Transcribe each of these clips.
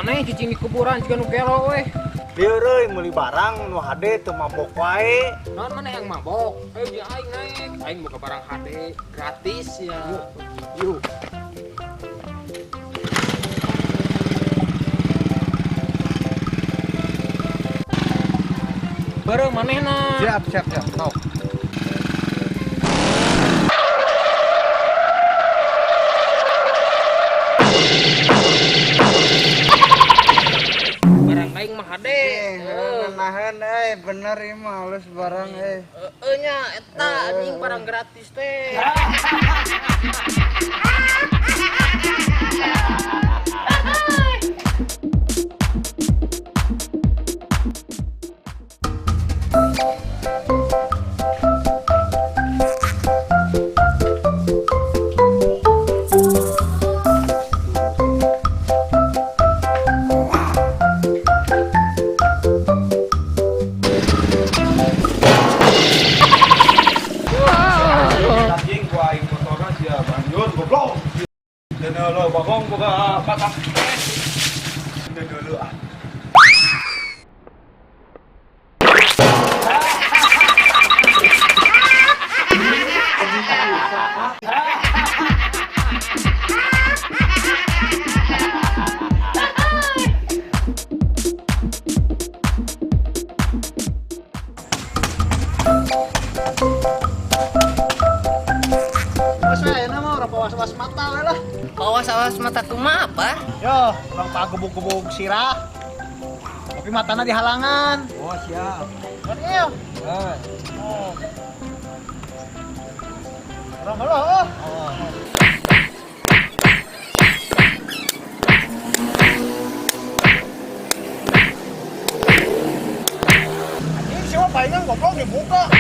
Mana cicing di kuburan juga nu gelo weh. Lieur euy meuli barang nu hade teu mabok wae. Naon mana yang mabok? Ayo jeung aing naik. Aing boga barang HD gratis ya. Yuk. Bareng manehna. Siap. Sok. Barang aing mah hade. Nahan bener ieu mah halus barang Nya eta anjing barang gratis teh. Goblok. Dan lo bagong boga batang. Dulu ah. Awas mata lah. Awas mata kuma apa? Yo, orang pagebuk-gebuk sirah. Tapi matana di halangan. Oh, siap. Iya. Oh. Orang lo. Ini siapa palingan goblok dibuka.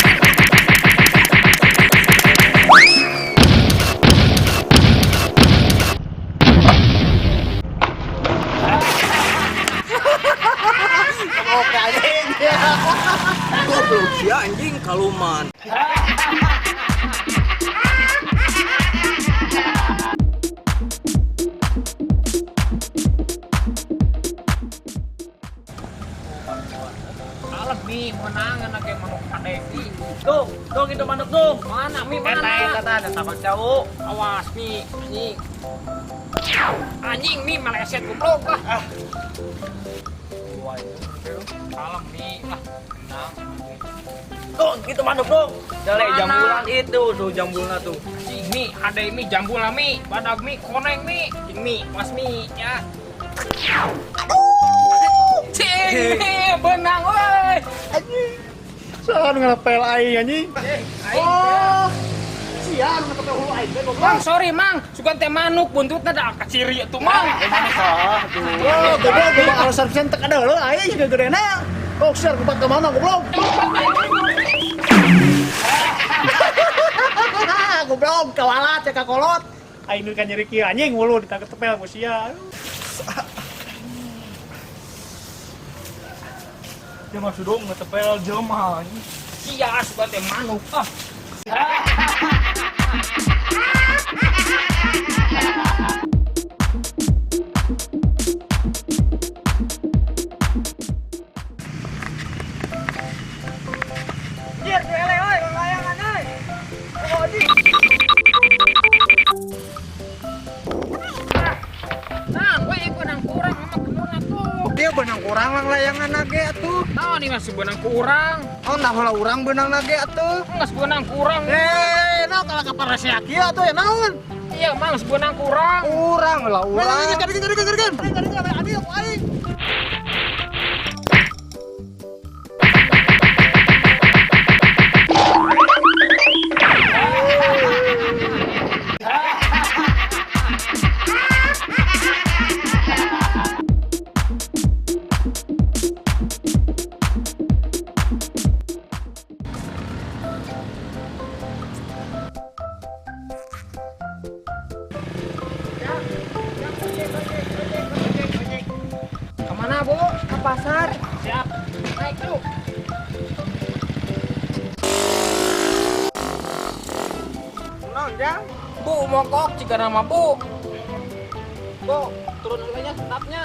Goblok sia anjing kaluman. Alah mi menang anak yang manuk hade. Tuh gitu manuk tuh. Mana mi mana? Kata ada tabak jauh. Awas mi anjing. Anjing mi meleset goblok ah. Salam mi lah. Nah. Tuh gitu manuk tuh. Jale Mana? jambulan itu tuh jambulna tuh. Anjing mi hade mi jambulna mi, badag mi koneng mi, cing mi mas mi ya. Cing mi benang woi. Anjing. Salah ngelapel aing anjing. Oh. Sian ngepel hulu aing teh goblok. Mang sorry mang, sugan teh manuk buntutna da kaciri tuh mang. Mana sah tuh. Oh, goblok alasan pisan teu ada heuh aing juga gedena. Oh, siar kepat ke mana goblok? Goblok kawalat ya kakolot. Aing nu kan nyeri kieu anjing wulu ditangkep tepel ku sia. Dia mah sudung ngetepel jelema anjing. Sia sugan teh manuk ah. Jir, ele euy, layangan euy. Oh, di. Nah, we benang kurang sama kenurna tuh. Dia benang kurang lang layangan nage atuh. Nah, ini masih benang kurang. Oh, dah heula urang benang nage atuh. Mas benang kurang. Nah kalau kaparasea kieu atuh ya naon? Iya, Mang, benang kurang. Urang lah urang. Adik, aing. Kemana, Bu? Ke pasar. Siap. Naik yuk. Naon, Jang? Bu, mogok jika nama Bu. Bu, turun dulu aja setapnya.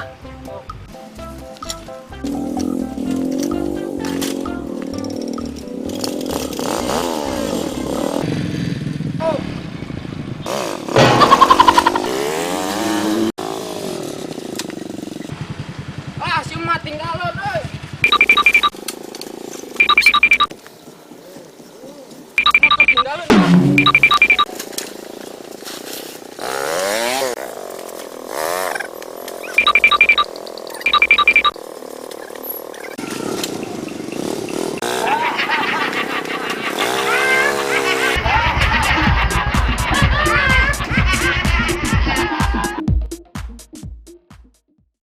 tinggalin.